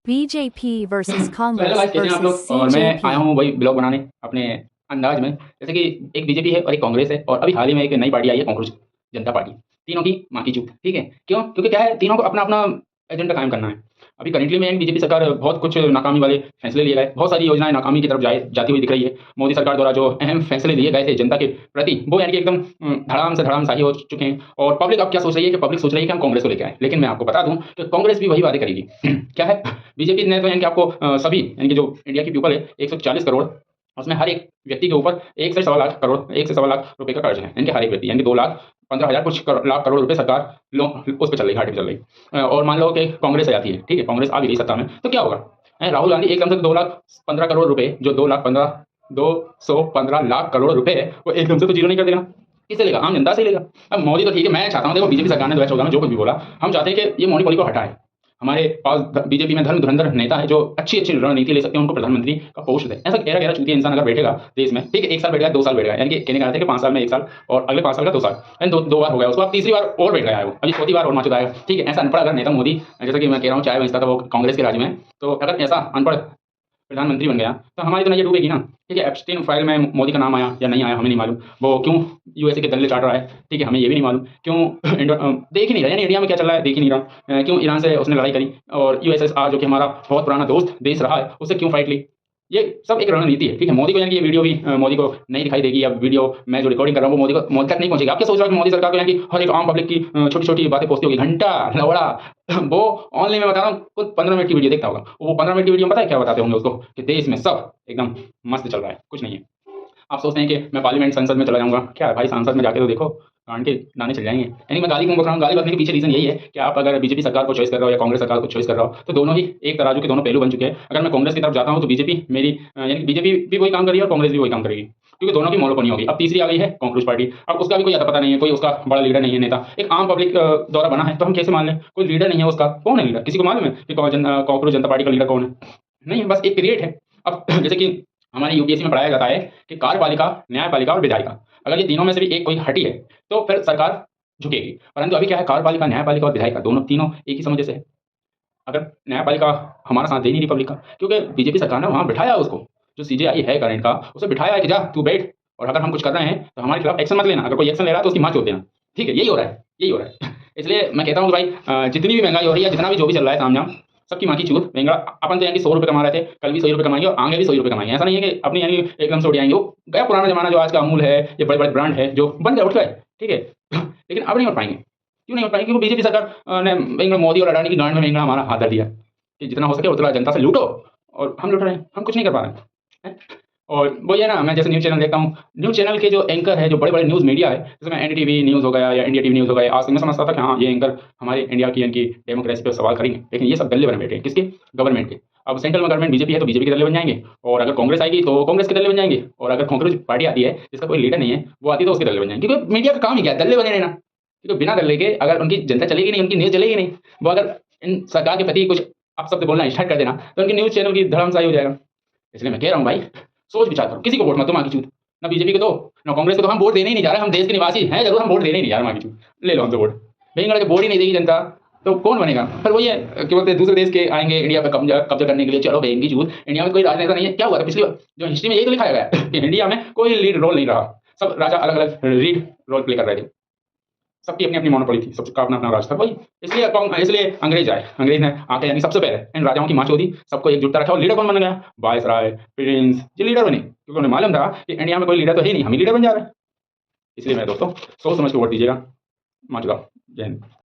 BJP versus तो hello Congress guys, कैसे हैं आप वर्सेस लोग। और मैं सीजेपी। आया हूँ वही ब्लॉग बनाने अपने अंदाज में। जैसे कि एक बीजेपी है और एक कांग्रेस है और अभी हाल ही में एक नई पार्टी आई है, कांग्रेस जनता पार्टी। तीनों की माँ की चूत, ठीक है। क्यों? क्योंकि क्या है, तीनों को अपना अपना एजेंडा कायम करना है। अभी करेंटली में बीजेपी सरकार बहुत कुछ नाकामी वाले फैसले लिए गए, बहुत सारी योजनाएं नाकामी की तरफ जाती हुई दिख रही है। मोदी सरकार द्वारा जो अहम फैसले लिए गए थे जनता के प्रति, वो यानी कि एकदम धड़ाम से धड़ामशाही हो चुके हैं। और पब्लिक अब क्या सोच रही है कि पब्लिक सोच रही है कि हम कांग्रेस को लेकर आए, लेकिन मैं आपको बता दूं कि कांग्रेस भी वही वादे करेगी। क्या है, बीजेपी ने तो यानी कि आपको सभी यानी कि जो इंडिया की पीपल है 140 करोड़, उसमें हर एक व्यक्ति के ऊपर 1 से 1.25 लाख रुपए का कर्ज है। यानी कि हर एक व्यक्ति यानी कि 2,15,000 कुछ लाख करोड़ रुपए सरकार उस पर चल रही, घाटे पे चल रही। और मान लो कि कांग्रेस आ जाती है, ठीक है, कांग्रेस आ गई सत्ता में, तो क्या होगा? राहुल गांधी एकदम से 2,15 करोड़ रुपए, जो 2,15 लाख करोड़ रुपए है, वो एकदम से तो जीरो नहीं कर देगा। किससे लेगा? आम जनता से ही लेगा। अब मोदी तो ठीक है, मैं चाहता हूँ, देखो बीजेपी सरकार ने 2014 में जो कुछ भी बोला, हम चाहते हैं कि ये मोनोपोली को हटाए। हमारे पास बीजेपी में धर्म धुरंधर नेता है जो अच्छी अच्छी रणनीति ले सकते हैं, उनको प्रधानमंत्री का पोस्ट दे। ऐसा गहरा गहरा चूतिया इंसान अगर बैठेगा देश में, ठीक है, 1 साल बैठ गया, 2 साल बैठ गया, यानी कि कहने का अर्थ है कि 5 साल में 1 साल और अगले 5 साल का 2 साल, यानी दो बार हो गया, उसको अब तीसरी बार और बैठ गया है, वो अभी चौथी बार और माचुद आएगा, ठीक है। ऐसा अनपढ़ अगर नेता मोदी, जैसा कि मैं कह रहा हूँ, चाय बेचता था वो कांग्रेस के राज्य में, तो अगर ऐसा अनपढ़ प्रधानमंत्री बन गया तो हमारी तो नजर डूबेगी ना। ठीक है, एप्स्टीन फाइल में मोदी का नाम आया या नहीं आया हमें नहीं मालूम, वो क्यों यूएसए के दल्ले चाट रहा है, ठीक है, हमें ये भी नहीं मालूम। क्यों देख ही नहीं रहा, यानी इंडिया में क्या चल रहा है देख ही नहीं रहा। क्यों ईरान से उसने लड़ाई करी, और यूएसएसआर जो कि हमारा बहुत पुराना दोस्त देश रहा है, उससे क्यों फाइट ली। ये सब एक रणनीति है, ठीक है। मोदी को यानी कि ये वीडियो भी मोदी को नहीं दिखाई देगी, या वीडियो मैं जो रिकॉर्डिंग कर रहा हूँ वो मोदी तक नहीं पहुंचेगी। आप क्या सोच रहे हो कि मोदी सरकार को यानी कि हर एक आम पब्लिक की छोटी छोटी बातें पहुंचती होगी, घंटा लवड़ा वो ऑनलाइन में बता रहा हूँ, कुछ 15 मिनट की वीडियो देखता होगा, वो 15 मिनट की वीडियो में पता है क्या बताते होंगे उसको, कि देश में सब एकदम मस्त चल रहा है, कुछ नहीं है। आप सोचते हैं कि मैं पार्लियामेंट संसद में चला जाऊंगा, क्या है भाई, संसद में जाके तो देखो, कान के दाने चल जाएंगे। यानी मैं गाली क्यों बक रहा हूँ, गाली बकने के पीछे रीजन यही है कि आप अगर बीजेपी सरकार को चॉइस कर रहे हो या कांग्रेस सरकार को चॉइस कर रहे हो, तो दोनों ही एक तराजू के दोनों पहलू बन चुके हैं। अगर मैं कांग्रेस की तरफ जाता हूँ तो बीजेपी मेरी यानी कि बीजेपी भी वही काम करेगी और कांग्रेस भी वही काम करेगी, क्योंकि दोनों की मोनोपोली होगी। अब तीसरी आ गई है कांग्रेस पार्टी, अब उसका भी कोई अता पता नहीं है, कोई उसका बड़ा लीडर नहीं है, नेता एक आम पब्लिक द्वारा बना है, तो हम कैसे मान लें कोई लीडर नहीं है उसका? कौन है लीडर? किसी को मालूम है कि कांग्रेस जनता पार्टी का लीडर कौन है? नहीं है, बस एक क्रिएट है। अब जैसे कि हमारे यूपीएससी में पढ़ाया जाता है कि कार्यपालिका, न्यायपालिका और विधायिका, अगर ये तीनों में से भी एक कोई हटी है तो फिर सरकार झुकेगी। परंतु अभी क्या है, कार्यपालिका, न्यायपालिका और विधायिका दोनों तीनों एक ही समझ से है। अगर न्यायपालिका हमारा साथ दे नहीं रही पब्लिक का, क्योंकि बीजेपी सरकार ने वहां बिठाया उसको, जो सीजेआई है करंट का, उसे बिठाया है कि जा तू बैठ, और अगर हम कुछ कर रहे हैं तो हमारे खिलाफ एक्शन मत लेना, अगर कोई एक्शन ले रहा है तो उसकी मां चोद देना। ठीक है, यही हो रहा है, यही हो रहा है। इसलिए मैं कहता हूँ कि भाई जितनी भी महंगाई हो रही है, जितना भी जो भी चल रहा है तामझाम, सबकी माँ की चूत महंगा। अपन तो यानी 100 रुपये कमा रहे थे, कल भी 100 रुपये कमाएंगे और आगे भी 100 रुपये कमाएंगे। ऐसा नहीं है कि अपनी यानी एकदम से उड़ जाएंगे, वो गया पुराना जमाना, जो आज का अमूल है, ये बड़े बड़े ब्रांड है जो बन गए, उठ गए, ठीक है। लेकिन अब नहीं उठ पाएंगे। क्यों नहीं उठ पाएंगे? क्योंकि बीजेपी सरकार ने मोदी और अडानी की गांड में महंगा हमारा हाथ धर दिया कि जितना हो सके उतना जनता से लूटो, और हम लूट रहे हैं, हम कुछ नहीं कर पा रहे हैं। और वही है ना, मैं जैसे न्यूज़ चैनल देखता हूँ, न्यूज़ चैनल के जो एंकर है, जो बड़े बड़े न्यूज़ मीडिया है, जैसे मैं एनडीटीवी न्यूज़ हो गया या इंडिया टीवी न्यूज़ हो गया, आज तक मैं समझता था कि हाँ ये एंकर हमारे इंडिया की इनकी डेमोक्रेसी पर सवाल करेंगे, लेकिन ये सब दल्ले बने बैठे हैं। किसके? गवर्नमेंट के। अब सेंट्रल में गवर्नमेंट बीजेपी है तो बीजेपी के दल्ले बन जाएंगे, और अगर कांग्रेस आएगी तो कांग्रेस के दल्ले बन जाएंगे, और अगर कांग्रेस पार्टी आती है जिसका कोई लीडर नहीं है, वो आती है तो उसके दल्ले बन जाएंगे। क्योंकि मीडिया का काम ही क्या है? दल्ले बने रहना। क्योंकि बिना दल्ले के अगर उनकी जनता चलेगी नहीं, उनकी न्यूज़ चलेगी नहीं, वो अगर इन सरकार के प्रति कुछ अपशब्द बोलना स्टार्ट कर देना, तो उनकी न्यूज़ चैनल की धर्मशाही हो जाएगा। इसलिए मैं कह रहा हूँ भाई, सोच विचार करो, किसी को वोट मत दो माँ की चूत, ना बीजेपी को दो ना कांग्रेस को दो। हम वोट देने ही नहीं जा रहे, हम देश के निवासी हैं जरूर, हम वोट देने ही नहीं जा रहे माँ की चूत। ले लो हमसे वोट, भाई वोट ही नहीं देगी जनता तो कौन बनेगा? पर वही है कि बोलते हैं दूसरे देश के आएंगे इंडिया पे कब्जा कब्जा करने के लिए, चलो बहन की चूत, इंडिया में कोई राजनेता नहीं है। क्या हुआ था पिछली बार जो हिस्ट्री में, यही तो लिखाया गया है कि इंडिया में कोई लीड रोल नहीं रहा, सब राजा अलग अलग लीड रोल प्ले कर रहे थे, सबकी अपनी अपनी मोनोपोली थी, सबका अपना अपना राज था। वही इसलिए अंग्रेज आए, अंग्रेज ने आके यानी सबसे पहले इन राजाओं की माँ चोदी, सबको एकजुटता रखा, और लीडर कौन बन गया? वायसराय, प्रिंस, ये लीडर बने, क्योंकि उन्हें मालूम था कि इंडिया में कोई लीडर तो है नहीं, हम ही लीडर बन जा रहे हैं। इसलिए मेरे दोस्तों, सोच समझ के वोट दीजिएगा। माँ चुदाओ। जय हिंद।